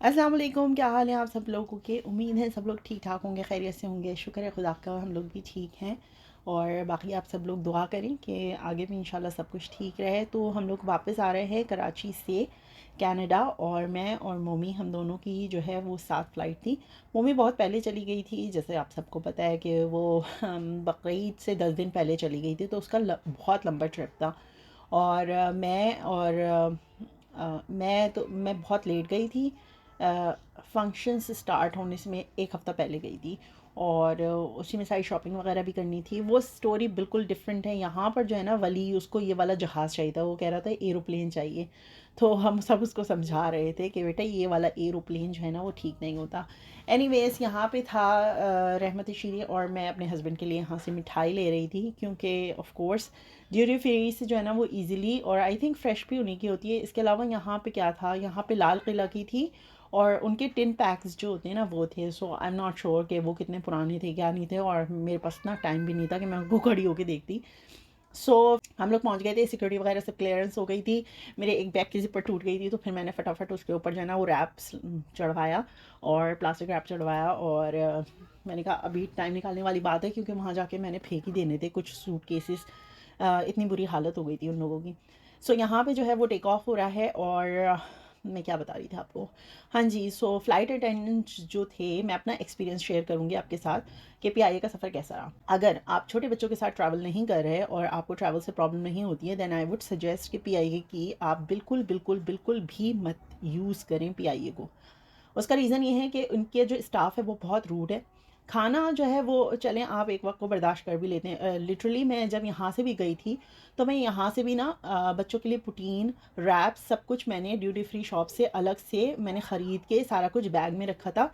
अस्सलाम वालेकुम, क्या हाल है आप सब लोगों के। उम्मीद है सब लोग ठीक ठाक होंगे, खैरियत से होंगे। शुक्र है खुदा का, हम लोग भी ठीक हैं। और बाकी आप सब लोग दुआ करें कि आगे भी इंशाल्लाह सब कुछ ठीक रहे। तो हम लोग वापस आ रहे हैं कराची से कनाडा, और मैं और मोमी हम दोनों की जो है वो साथ फ़्लाइट थी। मोमी बहुत पहले चली गई थी, जैसे आप सबको पता है कि वो बकरीद से 10 दिन पहले चली गई थी, तो उसका बहुत लंबा ट्रिप था। और मैं बहुत लेट गई थी। फंक्शंस स्टार्ट होने से मैं एक हफ़्ता पहले गई थी, और उसी में सारी शॉपिंग वगैरह भी करनी थी। वो स्टोरी बिल्कुल डिफरेंट है। यहाँ पर जो है ना, वली उसको ये वाला जहाज़ चाहिए था, वो कह रहा था एरोप्लेन चाहिए। तो हम सब उसको समझा रहे थे कि बेटा ये वाला एरोप्लेन जो है ना वो ठीक नहीं होता। एनीवेज यहाँ पे था रहमत शीरी, और मैं अपने हस्बैंड के लिए यहाँ से मिठाई ले रही थी, क्योंकि ऑफ कोर्स ड्यूटी फ्री से जो है ना वो इजीली और आई थिंक फ्रेश भी होने की होती है। इसके अलावा यहाँ पे क्या था, यहाँ पे लाल किला की थी, और उनके टिन पैक्स जो होते हैं ना वो थे। सो आई एम नॉट श्योर कि वो कितने पुराने थे क्या नहीं थे, और मेरे पास ना टाइम भी नहीं था कि मैं उनको खड़ी होकर देखती। सो हम लोग पहुंच गए थे, सिक्योरिटी वगैरह सब क्लियरेंस हो गई थी। मेरे एक बैग की जिपर टूट गई थी, तो फिर मैंने फटाफट उसके ऊपर जो है ना वो रैप्स चढ़वाया, और प्लास्टिक रैप चढ़वाया। और मैंने कहा अभी टाइम निकालने वाली बात है, क्योंकि वहाँ जाके मैंने फेंक ही देने थे कुछ सूट केसेस। इतनी बुरी हालत हो गई थी उन लोगों की। सो यहाँ पे जो है वो टेक ऑफ हो रहा है, और मैं क्या बता रही थी आपको। हाँ जी, सो फ्लाइट अटेंडेंट जो थे, मैं अपना एक्सपीरियंस शेयर करूँगी आपके साथ कि पीआईए का सफ़र कैसा रहा। अगर आप छोटे बच्चों के साथ ट्रैवल नहीं कर रहे और आपको ट्रैवल से प्रॉब्लम नहीं होती है, देन आई वुड सजेस्ट कि पीआईए की आप बिल्कुल बिल्कुल बिल्कुल भी मत यूज़ करें पीआईए को। उसका रीज़न ये है कि उनके जो स्टाफ है वो बहुत रूड है। खाना जो है वो चलें आप एक वक्त को बर्दाश्त कर भी लेते हैं। लिटरली मैं जब यहाँ से भी गई थी, तो मैं यहाँ से भी ना बच्चों के लिए पुटीन रैप सब कुछ मैंने ड्यूटी फ्री शॉप से अलग से मैंने ख़रीद के सारा कुछ बैग में रखा था,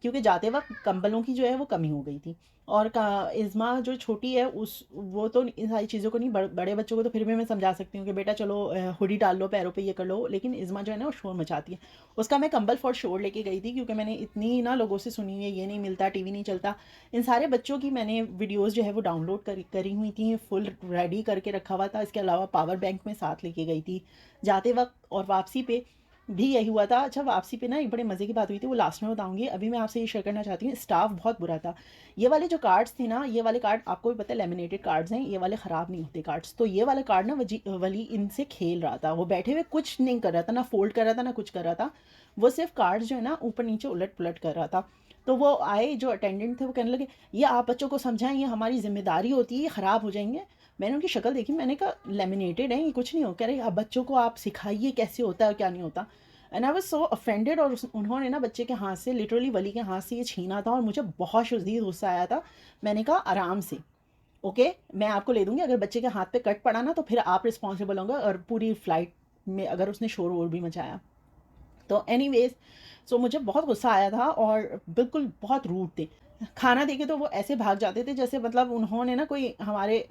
क्योंकि जाते वक्त कंबलों की जो है वो कमी हो गई थी। और इज़्मा जो छोटी है उस वो तो इन सारी चीज़ों को नहीं, बड़े बच्चों को तो फिर भी मैं समझा सकती हूँ कि बेटा चलो हुडी डाल लो पैरों पे, ये कर लो। लेकिन इज़्मा जो है ना वो शोर मचाती है। उसका मैं कंबल फॉर श्योर लेके गई थी, क्योंकि मैंने इतनी ना लोगों से सुनी है ये नहीं मिलता, टीवी नहीं चलता। इन सारे बच्चों की मैंने वीडियोस जो है वो डाउनलोड करी हुई थी, फुल रेडी करके रखा हुआ था। इसके अलावा पावर बैंक में साथ लेके गई थी जाते वक्त, और वापसी पे भी यही हुआ था। अच्छा, वापसी पे ना एक बड़े मज़े की बात हुई थी, वो लास्ट में बताऊंगी। अभी मैं आपसे ये शेयर करना चाहती हूँ, स्टाफ बहुत बुरा था। ये वाले जो कार्ड्स थे ना, ये वाले कार्ड आपको भी पता है लेमिनेटेड कार्ड्स हैं, ये वाले ख़राब नहीं होते कार्ड्स। तो ये वाला कार्ड ना वली इनसे खेल रहा था, वो बैठे हुए कुछ नहीं कर रहा था, ना फोल्ड कर रहा था ना कुछ कर रहा था। वो सिर्फ कार्ड जो है ना ऊपर नीचे उलट पुलट कर रहा था। तो वो आए जो अटेंडेंट थे, वो कहने लगे ये आप बच्चों को समझाएं, ये हमारी जिम्मेदारी होती है, ये ख़राब हो जाएंगे। मैंने उनकी शक्ल देखी, मैंने कहा लेमिनेटेड है, ये कुछ नहीं हो। कह रहे अब बच्चों को आप सिखाइए कैसे होता है और क्या नहीं होता। And I was so offended. और उन्होंने ना बच्चे के हाथ से, लिटरली वली के हाथ से ये छीना था, और मुझे बहुत शदीद गुस्सा आया था। मैंने कहा आराम से, ओके मैं आपको ले दूंगी, अगर बच्चे के हाथ पे कट पड़ा ना तो फिर आप रिस्पॉन्सिबल होंगे, और पूरी फ्लाइट में अगर उसने शोर वोर भी मचाया तो। एनीवेज, सो मुझे बहुत गुस्सा आया था, और बिल्कुल बहुत रूड थे। खाना देके तो वो ऐसे भाग जाते थे जैसे मतलब उन्होंने ना कोई हमारे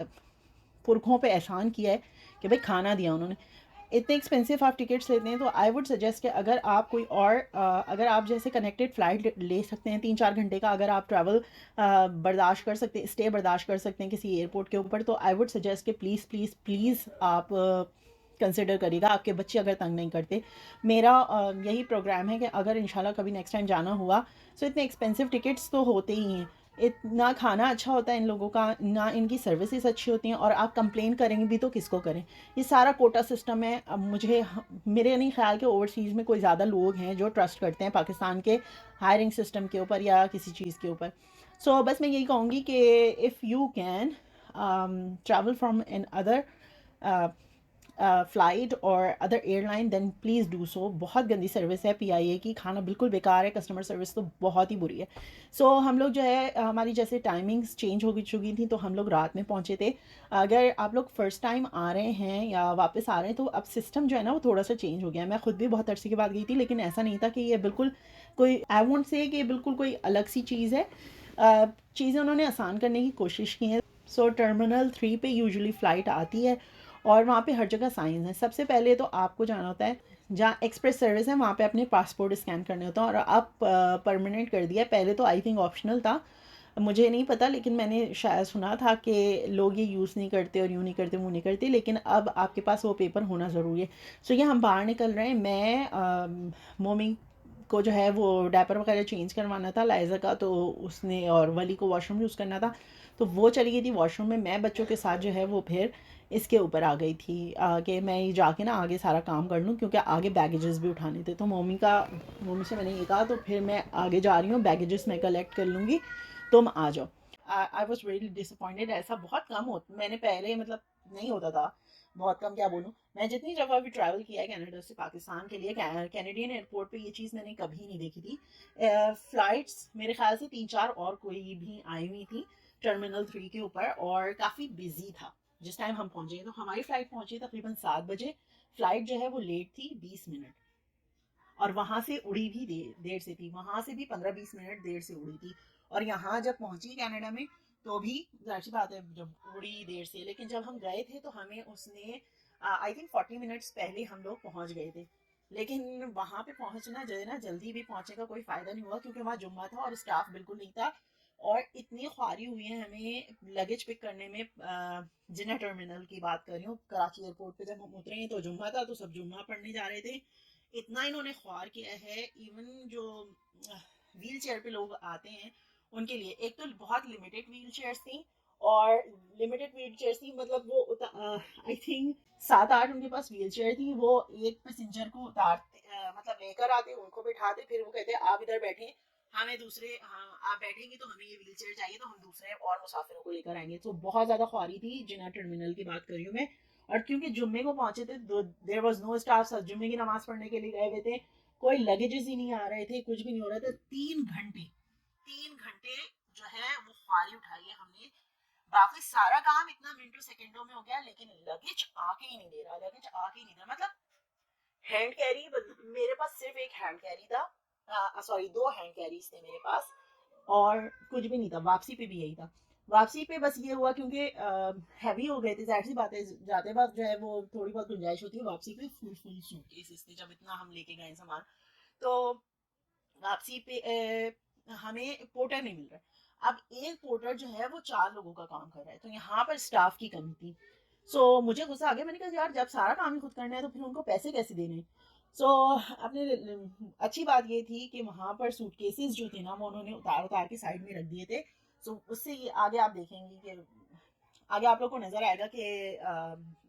पुरखों पे एहसान किया है कि भाई खाना दिया उन्होंने। इतने एक्सपेंसिव आप टिकट्स लेते हैं, तो आई वुड सजेस्ट कि अगर आप कोई और अगर आप जैसे कनेक्टेड फ़्लाइट ले सकते हैं 3-4 घंटे का, अगर आप ट्रैवल बर्दाश्त कर सकते हैं, स्टे बर्दाश्त कर सकते हैं किसी एयरपोर्ट के ऊपर, तो आई वुड सजेस्ट कि प्लीज़ प्लीज़ प्लीज़ आप कंसिडर करिएगा, आपके बच्चे अगर तंग नहीं करते। मेरा यही प्रोग्राम है कि अगर इंशाल्लाह कभी नेक्स्ट टाइम जाना हुआ, सो इतने एक्सपेंसिव टिकट्स तो होते ही हैं, इतना खाना अच्छा होता है इन लोगों का, ना इनकी सर्विसेज अच्छी होती हैं, और आप कंप्लेन करेंगे भी तो किसको करें। ये सारा कोटा सिस्टम है। अब मेरे नहीं ख्याल कि ओवरसीज़ में कोई ज़्यादा लोग हैं जो ट्रस्ट करते हैं पाकिस्तान के हायरिंग सिस्टम के ऊपर या किसी चीज़ के ऊपर। सो बस मैं यही कहूँगी कि if you can travel from an other flight और other airline, then please do so. बहुत गंदी सर्विस है पीआईए की, खाना बिल्कुल बेकार है, कस्टमर सर्विस तो बहुत ही बुरी है। सो हम लोग जो है हमारी जैसे टाइमिंग्स चेंज हो चुकी थी, तो हम लोग रात में पहुँचे थे। अगर आप लोग फ़र्स्ट टाइम आ रहे हैं या वापस आ रहे हैं, तो अब सिस्टम जो है ना वो थोड़ा सा चेंज हो गया है। मैं खुद भी बहुत अरसे के बाद गई थी, लेकिन ऐसा नहीं था कि ये बिल्कुल कोई, आई वोंट से कि बिल्कुल कोई अलग सी चीज़ है। चीज़ें उन्होंने आसान करने की कोशिश की है। सो टर्मिनल 3 पे यूजुअली फ़्लाइट आती है, और वहाँ पे हर जगह साइंस है। सबसे पहले तो आपको जाना होता है जहाँ एक्सप्रेस सर्विस है, वहाँ पे अपने पासपोर्ट स्कैन करने होता है, और अब परमानेंट कर दिया है। पहले तो आई थिंक ऑप्शनल था, मुझे नहीं पता, लेकिन मैंने शायद सुना था कि लोग ये यूज़ नहीं करते और यूँ नहीं करते वो नहीं करते, लेकिन अब आपके पास वो पेपर होना ज़रूरी है। सो ये हम बाहर निकल रहे हैं, मैं मोमी को जो है वो डायपर वगैरह चेंज करवाना था लाइजा का, तो उसने और वली को वॉशरूम यूज़ करना था, तो वो चली गई थी वॉशरूम में। मैं बच्चों के साथ जो है वो फिर इसके ऊपर आ गई थी कि मैं ये जाके ना आगे सारा काम कर लूँ, क्योंकि आगे बैगेजेस भी उठाने थे। तो मम्मी से मैंने ये कहा तो फिर मैं आगे जा रही हूँ, बैगेजेस मैं कलेक्ट कर लूँगी, तुम आ जाओ। I was really disappointed. ऐसा बहुत कम होता, मैंने पहले मतलब नहीं होता था, बहुत कम क्या बोलूँ। मैं जितनी जगह भी ट्रैवल किया है कनाडा से पाकिस्तान के लिए, कैनेडियन एयरपोर्ट पे ये चीज़ मैंने कभी नहीं देखी थी। फ़्लाइट्स मेरे ख्याल से 3-4 और कोई भी आई हुई थी टर्मिनल 3 के ऊपर, और काफ़ी बिजी था जिस टाइम हम पहुंचे। तो हमारी फ़्लाइट पहुंची तकरीबन 7 बजे। फ़्लाइट जो है वो लेट थी 20 मिनट, और वहां से उड़ी भी देर से थी, वहां से भी 15-20 मिनट देर से उड़ी थी। और यहाँ जब पहुंची कनाडा में तो भी जाहिर सी बात है जब उड़ी देर से, लेकिन जब हम गए थे तो हमें उसने आई थिंक 40 मिनट्स पहले हम लोग पहुंच गए थे। लेकिन वहां पे पहुंचना जो है ना, जल्दी भी पहुंचने का कोई फायदा नहीं हुआ, क्योंकि वहाँ जुम्मा था और स्टाफ बिल्कुल नहीं था। और इतनी ख्वारी हुई है हमें लगेज पिक करने में। जिना टर्मिनल की बात कर रही हूँ, कराची एयरपोर्ट पे जब हम उतरे तो जुम्मा था, तो सब जुम्मा पढ़ने जा रहे थे। इतना इन्होंने ख्वार किया है। इवन जो व्हील चेयर पे लोग आते हैं उनके लिए, एक तो बहुत लिमिटेड व्हील चेयर्स थी, और लिमिटेड व्हील चेयर्स थी मतलब वो आई थिंक 7-8 उनके पास व्हील चेयर थी। वो एक पैसेंजर को उतारते मतलब लेकर आते, उनको बिठाते, फिर वो कहते आप इधर बैठे, हमें दूसरे, हाँ आप बैठेंगे तो हमें ये व्हील चेयर चाहिए, तो हम दूसरे और मुसाफिरों को लेकर आएंगे। तो बहुत ज़्यादा ख्वारी थी। जिना टर्मिनल की बात कर रही हूँ मैं। और क्योंकि जुम्मे को पहुंचे थे, देर वॉज नो स्टाफ, सब जुम्मे की नमाज पढ़ने के लिए गए हुए थे, कोई लगेजेस ही नहीं आ रहे थे, कुछ भी नहीं हो रहा था। 3 घंटे जो है वो ख्वारी उठाई है हमने। बाकी सारा काम इतना मिनटों सेकंडों में हो गया, लेकिन लगेज आके ही नहीं दे रहा, लगेज आके ही नहीं दे रहा। मतलब हैंड कैरी, मेरे पास सिर्फ एक हैंड कैरी था, सॉरी 2 हैंड कैरीज थे मेरे पास, और कुछ भी नहीं था। वापसी पे भी यही था। वापसी पे बस ये हुआ क्योंकि हैवी हो गए थे, जाहिर सी बात है जाते वक्त जो है वो थोड़ी बहुत गुंजाइश होती है। वापसी पे फुल फुल सूटकेसेस थे, जब इतना हम लेके गए सामान। तो वापसी पे हमें पोर्टर नहीं मिल रहा। अब एक पोर्टर जो है वो 4 लोगों का काम कर रहा है, तो यहाँ पर स्टाफ की कमी थी। मुझे गुस्सा आ गया, मैंने कहा यार जब सारा काम ही खुद करना है तो फिर उनको पैसे कैसे देने। सो अपने अच्छी बात ये थी कि वहाँ पर सूटकेसेस जो थे ना वो उन्होंने उतार उतार के साइड में रख दिए थे। उससे ये आगे आप देखेंगे कि आगे आप लोग को नजर आएगा कि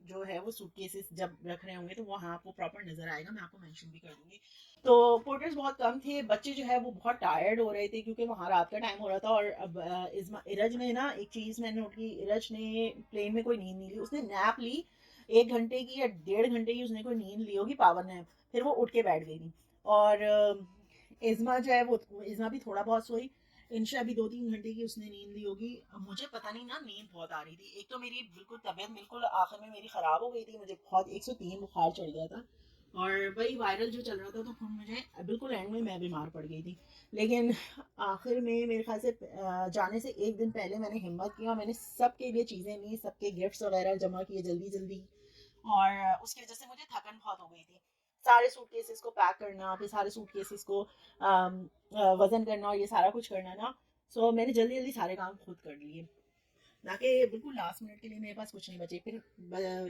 जो है वो सूटकेसेस जब रख रहे होंगे तो वहाँ आपको प्रॉपर नजर आएगा, मैं आपको मेंशन भी कर दूंगी। तो पोर्टर्स बहुत कम थे, बच्चे जो है वो बहुत टायर्ड हो रहे थे क्योंकि वहाँ रात का टाइम हो रहा था। और अब इरज ने ना एक चीज़ मैंने नोट की, इरज ने प्लेन में कोई नींद नहीं ली, उसने नैप ली 1 घंटे की या 1.5 घंटे की उसने कोई नींद ली होगी, पावर नैप। फिर वो उठ के बैठ गई थी। और इज़मा जो है वो, इज़मा भी थोड़ा बहुत सोई। इंशा भी 2-3 घंटे की उसने नींद ली होगी। मुझे पता नहीं ना, नींद बहुत आ रही थी। एक तो मेरी बिल्कुल तबीयत बिल्कुल आखिर में मेरी ख़राब हो गई थी, मुझे बहुत 103 बुखार चढ़ गया था, और वही वायरल जो चल रहा था, तो फिर मुझे बिल्कुल एंड में मैं बीमार पड़ गई थी। लेकिन आखिर में मेरे ख्याल से जाने से एक दिन पहले मैंने हिम्मत किया, मैंने सबके लिए चीज़ें ली, सबके गिफ्ट्स वगैरह जमा किए जल्दी जल्दी। और उसकी वजह से मुझे थकन बहुत हो गई थी। सारे सूटकेसेस को पैक करना, फिर सारे सूटकेसेस को वजन करना और ये सारा कुछ करना ना। मैंने जल्दी जल्दी सारे काम खुद कर लिए, ताकि बिल्कुल लास्ट मिनट के लिए मेरे पास कुछ नहीं बचे। फिर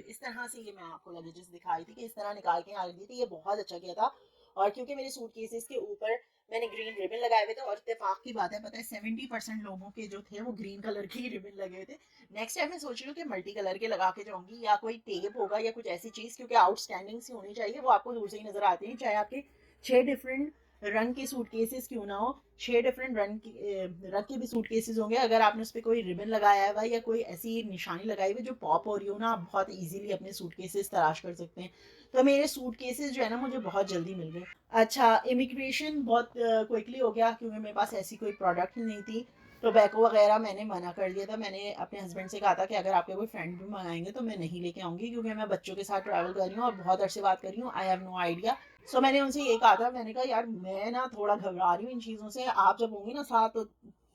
इस तरह से ये मैं आपको लगेजेस दिखाई थी कि इस तरह निकाल के आ रही थी, ये बहुत अच्छा किया था। और क्योंकि मेरे सूटकेसेस के ऊपर मैंने ग्रीन रिबन लगाए हुए थे, और इत्तेफाक की बात है, पता है 70% लोगों के जो थे वो ग्रीन कलर के ही रिबन लगे हुए थे। नेक्स्ट टाइम मैं सोच रही हूँ कि मल्टी कलर के लगा के जाऊंगी, या कोई टेप होगा या कुछ ऐसी चीज़, क्योंकि आउटस्टैंडिंग सी होनी चाहिए, वो आपको दूर से ही नजर आते हैं, चाहे आपके 6 डिफरेंट रंग के सूटकेसेस क्यों ना हो। 6 डिफरेंट रंग के भी सूटकेसेस होंगे, अगर आपने उस पर कोई रिबन लगाया हुआ या कोई ऐसी निशानी लगाई हुई जो पॉप हो रही हो ना, आप बहुत इजीली अपने सूटकेसेस तलाश कर सकते हैं। तो मेरे सूटकेसेस जो है ना मुझे बहुत जल्दी मिल गए। अच्छा, इमिग्रेशन बहुत क्विकली हो गया, क्योंकि मेरे पास ऐसी कोई प्रोडक्ट ही नहीं थी। टोबैको वगैरह मैंने मना कर दिया था। मैंने अपने हस्बैंड से कहा था कि अगर आपके कोई फ्रेंड भी मंगाएंगे तो मैं नहीं लेके आऊँगी, क्योंकि मैं बच्चों के साथ ट्रैवल कर रही हूँ और बहुत अरसे बात कर रही हूँ, आई हैव नो आइडिया। मैंने उनसे ये कहा था, मैंने कहा यार मैं ना थोड़ा घबरा रही हूँ इन चीज़ों से, आप जब होंगे ना साथ तो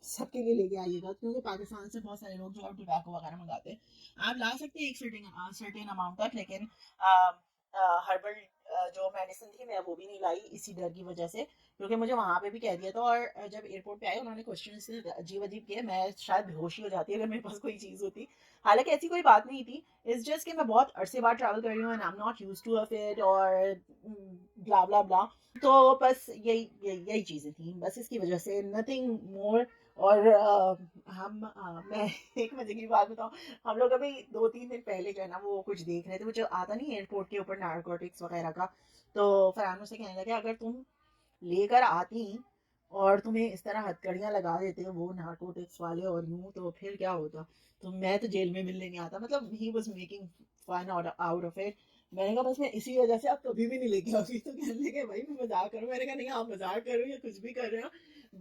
सबके लिए लेके आइएगा, क्योंकि पाकिस्तान से बहुत सारे लोग जो है टोबैको वगैरह मंगाते हैं। आप ला सकते हैं एक सर्टेन सर्टेन अमाउंट तक, लेकिन हर्बल जो मेडिसिन थी मैं वो भी नहीं लाई इसी डर की वजह से, क्योंकि मुझे वहाँ पे भी कह दिया था। और जब एयरपोर्ट पे आए उन्होंने क्वेश्चन अजीब अजीब किए, मैं शायद बेहोश ही हो जाती अगर मेरे पास कोई चीज़ होती। हालांकि ऐसी कोई बात नहीं थी, इट्स जस्ट कि मैं बहुत अरसे बाद ट्रैवल कर रही हूँ and I am not used two of it और ब्ला ब्ला ब्ला। तो बस यही चीज़ें थी, बस इसकी वजह से, नथिंग मोर। और मैं एक मजे की बात बताऊं, हम लोग अभी 2-3 दिन पहले जो है ना वो कुछ देख रहे थे, वो जो आता नहीं एयरपोर्ट के ऊपर नारकोटिक्स वगैरह का। तो फरहान से कहने लगे अगर तुम लेकर आती और तुम्हें इस तरह हथकड़ियाँ लगा देते वो नारकोटिक्स वाले और यूं, तो फिर क्या होता। तो मैं तो जेल में मिलने नहीं आता, मतलब he was making fun out of it. मैंने कहा बस मैं इसी वजह से आप कभी भी नहीं लेके आओगी। तो कहने लगे भाई मैं मजाक करूँ, मैंने कहा नहीं आप मजाक करो या कुछ भी कर रहे हो,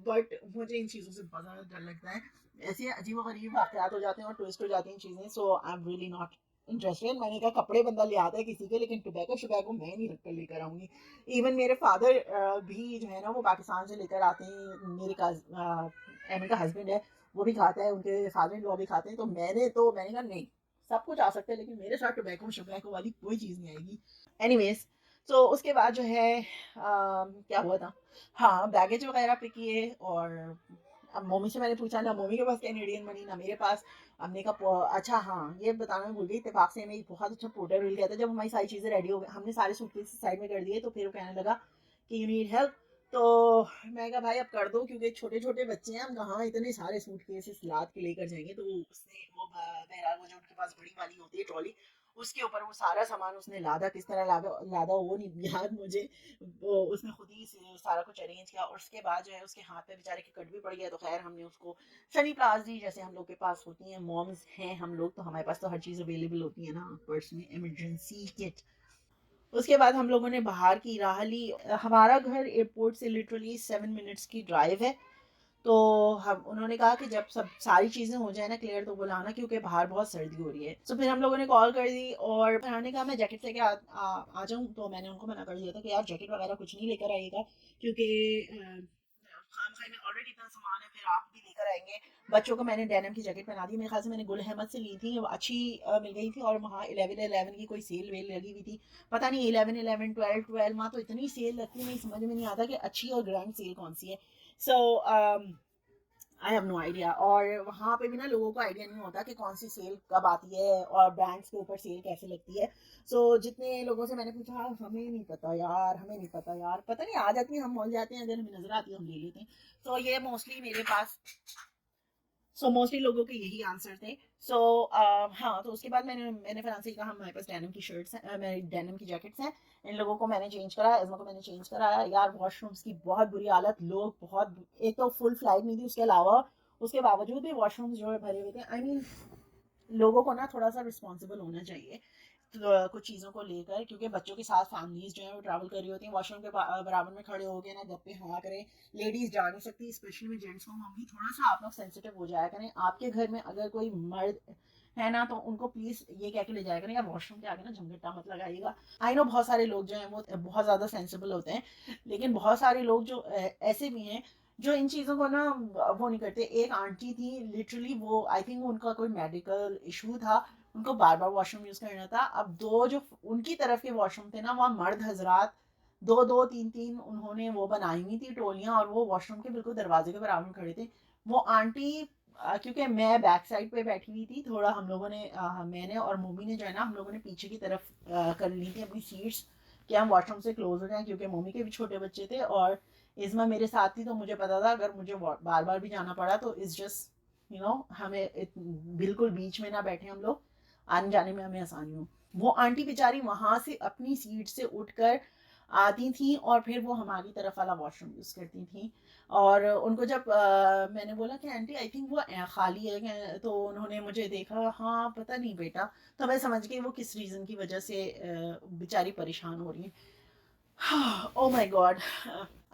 बट मुझे इन चीज़ों से बहुत ज़्यादा डर लगता है। ऐसे अजीब व गरीब वाकयात हो जाते हैं और ट्विस्ट हो जाती हैं चीज़ें, so I am really not interested. मैंने कहा कपड़े बंदा ले आता है किसी के, लेकिन टोबैको शुबैको मैं नहीं रख कर लेकर आऊंगी। इवन मेरे फादर भी जो है ना वो पाकिस्तान से लेकर आते हैं, मेरे का हस्बैंड है वो भी खाता है, उनके फादर इन लॉ भी खाते हैं। मैंने कहा नहीं, सब कुछ आ सकता है लेकिन मेरे साथ टोबैको शुबैको वाली कोई चीज़ नहीं आएगी। एनीवेज, तो उसके बाद जो है क्या हुआ था, हाँ बैगेज वगैरह पे किए। और अब मम्मी से मैंने पूछा, ना मम्मी के पास कैनेडियन मनी ना मेरे पास। हमने कहा अच्छा हाँ ये बताना मैं भूल गई, इत्तेफाक से हमें एक बहुत अच्छा पोर्टर मिल गया था। जब हमारी सारी चीज़ें रेडी हो गई, हमने सारे सूटकेस साइड में कर दिए, तो फिर वो कहने लगा कि यू नीड हेल्प। तो मैं कहा भाई अब कर दो, क्योंकि छोटे छोटे बच्चे हैं, हम कहाँ इतने सारे सूटकेस लाद के लेकर जाएंगे। तो उसने वो बहरहाल वो जो उनके पास बड़ी वाली होती है ट्रॉली, उसके ऊपर वो सारा सामान उसने लादा, किस तरह लादा लादा वो नहीं याद मुझे। वो उसने खुद ही सारा कुछ अरेंज किया, और उसके बाद जो है उसके हाथ पे बेचारे की कट भी पड़ गया। तो खैर हमने उसको शनि प्लास दी, जैसे हम लोग के पास होती हैं, मॉम्स हैं हम लोग तो हमारे पास तो हर चीज़ अवेलेबल होती है ना पर्स में, इमरजेंसी किट। उसके बाद हम लोगों ने बाहर की राह ली। हमारा घर एयरपोर्ट से लिटरली 7 मिनट्स की ड्राइव है। तो हम उन्होंने कहा कि जब सब सारी चीज़ें हो जाए ना क्लियर तो बुलाना, क्योंकि बाहर बहुत सर्दी हो रही है। तो फिर हम लोगों ने कॉल कर दी और फरहान ने कहा मैं जैकेट लेके आ जाऊँ। तो मैंने उनको मना कर दिया था कि यार जैकेट वगैरह कुछ नहीं लेकर आइएगा, क्योंकि खाम खाई में ऑलरेडी इतना सामान है, फिर आप भी लेकर आएंगे। बच्चों को मैंने डेनिम की जैकेट पहना दी, मेरे ख्याल से मैंने गुल अहमद से ली थी, वो अच्छी मिल गई थी। और वहाँ 11-11 की कोई सेल वेल लगी हुई थी। पता नहीं 11-11 12-12 माह तो इतनी सेल लगती है, नहीं समझ में नहीं आता कि अच्छी और ग्रैंड सेल कौन सी है। सो आई हैव नो आइडिया। और वहाँ पे भी ना लोगों को आइडिया नहीं होता कि कौन सी सेल कब आती है और ब्रांड्स के ऊपर सेल कैसे लगती है। सो जितने लोगों से मैंने पूछा हमें नहीं पता यार, हमें नहीं पता यार, पता नहीं आ जाती है, हम मॉल जाते हैं, अगर हमें नजर आती है हम ले लेते हैं। तो ये मोस्टली मेरे पास, मोस्टली लोगों के यही आंसर थे। हाँ, तो उसके बाद मैंने फिर से कहा हमारे पास डेनिम की शर्ट्स हैं, मेरी डेनिम की जैकेट्स हैं। इन लोगों को मैंने चेंज कराया, इज़मा को मैंने चेंज कराया। यार वॉशरूम्स की बहुत बुरी हालत, लोग बहुत, एक तो फुल फ्लाइट नहीं थी, उसके अलावा उसके बावजूद भी वॉशरूम्स जो है भरे हुए थे। आई मीन लोगों को ना थोड़ा सा रिस्पॉन्सिबल होना चाहिए तो, कुछ चीज़ों को लेकर, क्योंकि बच्चों के साथ फैमिलीज जो है वो ट्रैवल कर रही होती हैं, वॉशरूम के बराबर में खड़े हो गए ना गप्पे हाँ करें। लेडीज जा नहीं सकती, स्पेशली में जेंट्स को, मम्मी थोड़ा सा आप लोग सेंसिटिव हो जाया करें। आपके घर में अगर कोई मर्द है ना तो उनको प्लीज ये कह के ले जाया करें यार वॉशरूम के आगे ना झमझटा मत लगाइएगा। आई नो बहुत सारे लोग जो हैं वो बहुत ज़्यादा सेंसिबल होते हैं, लेकिन बहुत सारे लोग जो ऐसे भी हैं जो इन चीज़ों को ना वो नहीं करते। एक आंटी थी लिटरली, वो आई थिंक उनका कोई मेडिकल इशू था, उनको बार बार वॉशरूम यूज़ करना था। अब दो जो उनकी तरफ के वॉशरूम थे ना, वहाँ मर्द हजरात दो दो तीन तीन उन्होंने वो बनाई हुई थी टोलियाँ, और वो वॉशरूम के बिल्कुल दरवाजे के बराबर में खड़े थे। वो आंटी क्योंकि मैं बैक साइड पे बैठी हुई थी, थोड़ा हम लोगों ने मैंने और मोमी ने जो है ना हम लोगों ने पीछे की तरफ कर ली थी अपनी सीट्स, कि हम वॉशरूम से क्लोज हो जाएं, क्योंकि मोमी के भी छोटे बच्चे थे और इज़मा मेरे साथ थी। तो मुझे पता था अगर मुझे बार बार भी जाना पड़ा तो इट्स जस्ट हमें बिल्कुल बीच में ना बैठे हम लोग, आने जाने में हमें आसानी हो। वो आंटी बेचारी वहां से अपनी सीट से उठकर आती थी और फिर वो हमारी तरफ वाला वॉशरूम यूज़ करती थी। और उनको जब मैंने बोला कि आंटी आई थिंक वो खाली है तो उन्होंने मुझे देखा, हाँ पता नहीं बेटा। तो मैं समझ गई वो किस रीज़न की वजह से बेचारी परेशान हो रही है। Oh my God.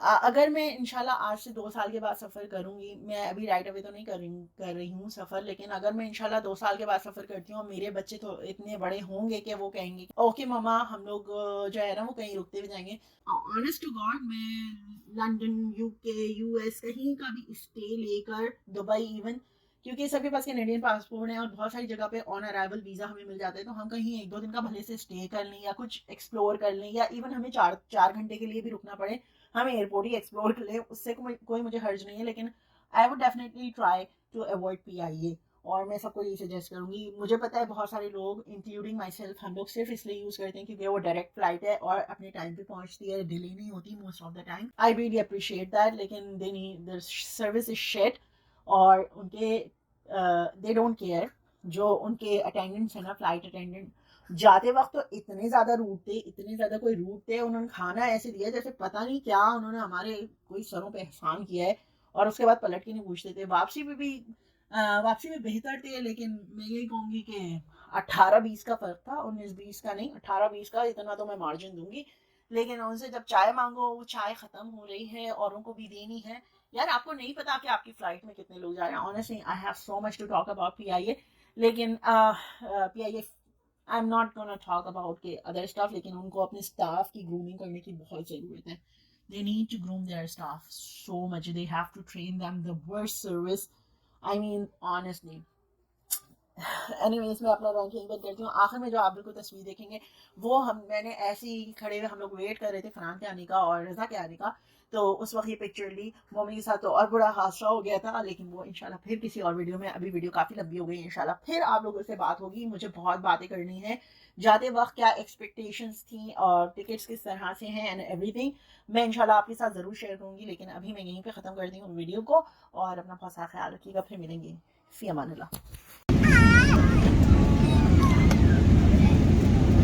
अगर मैं इंशाल्लाह आज से 2 साल के बाद सफ़र करूंगी, मैं अभी राइट अवे तो नहीं कर रही हूँ सफ़र, लेकिन अगर मैं इंशाल्लाह 2 साल के बाद सफ़र करती हूँ और मेरे बच्चे तो इतने बड़े होंगे कि वो कहेंगे ओके ममा हम लोग जो है ना वो कहीं रुकते हुए जाएंगे। ऑनेस्ट टू गॉड मैं लंदन यूके यूएस कहीं का भी स्टे लेकर, दुबई इवन क्योंकि सबके पास कैनेडियन पासपोर्ट है और बहुत सारी जगह पे ऑन अराइवल वीज़ा हमें मिल जाता है, तो हम कहीं 1-2 दिन का भले से स्टे कर लें या कुछ एक्सप्लोर कर लें, या इवन हमें 4 घंटे के लिए भी रुकना पड़े, हम एयरपोर्ट ही एक्सप्लोर कर लें, उससे कोई मुझे हर्ज नहीं है। लेकिन I would definitely try to avoid PIA। और मैं सबको यही सजेस्ट करूंगी। मुझे पता है बहुत सारे लोग इंक्लूडिंग माई सेल्फ, हम लोग सिर्फ इसलिए यूज़ करते हैं क्योंकि वो डायरेक्ट फ्लाइट है और अपने टाइम पे पहुंचती है, डिले नहीं होती most of the time. I really appreciate that, लेकिन they need the service is shit. और उनके दे डोंट केयर। जो उनके अटेंडेंट्स हैं ना, फ्लाइट अटेंडेंट, जाते वक्त तो इतने ज़्यादा रूट थे, इतने ज़्यादा कोई रूट थे, उन्होंने खाना ऐसे दिया जैसे पता नहीं क्या उन्होंने हमारे कोई सरों पे एहसान किया है। और उसके बाद पलट के नहीं पूछते थे। वापसी में बेहतर थे, लेकिन मैं यही कहूँगी कि 18-20 का फ़र्क था, 19-20 का नहीं, 18-20 का। इतना तो मैं मार्जिन दूंगी। लेकिन उनसे जब चाय मांगो, वो चाय ख़त्म हो रही है और उनको भी देनी है। यार आपको नहीं पता कि आपकी फ़्लाइट में कितने लोग जा रहे हैं। Honestly I have so much to talk about PIA, लेकिन PIA I am not gonna talk about के अदर स्टाफ। लेकिन उनको अपने स्टाफ की ग्रूमिंग करने की बहुत ज़रूरत है। They need to groom their staff so much. They have to train them the worst service. I mean, honestly. Anyways, मैं अपना रैंकिंग बंद करती हूँ। आखिर में जो आप बिल्कुल तस्वीर देखेंगे, वो मैंने ऐसे ही खड़े हुए, हम लोग वेट कर रहे थे फरहान के आने का और रज़ा के आने का, तो उस वक्त ये पिक्चर ली। मोमिन के साथ तो और बुरा हादसा हो गया था, लेकिन वो इंशाल्लाह फिर किसी और वीडियो में, अभी वीडियो काफ़ी लंबी हो गई, इंशाल्लाह फिर आप लोगों से बात होगी। मुझे बहुत बातें करनी है, जाते वक्त क्या एक्सपेक्टेशंस थी और टिकट्स किस तरह से हैं एंड एवरीथिंग, मैं इंशाल्लाह आपके साथ ज़रूर शेयर करूँगी। लेकिन अभी मैं यहीं पे ख़त्म करती हूँ वीडियो को, और अपना बहुत सारा ख्याल रखिएगा। फिर मिलेंगे। फ़ी अमानिल्लाह।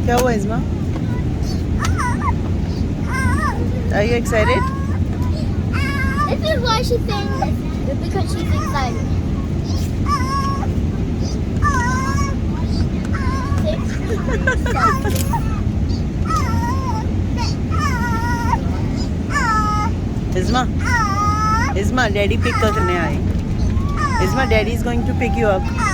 क्या हुआ इज़्मा? Are you excited? This is why she thinks, because she's excited. Isma, Daddy pick करने आए. Isma, Daddy is going to pick you up.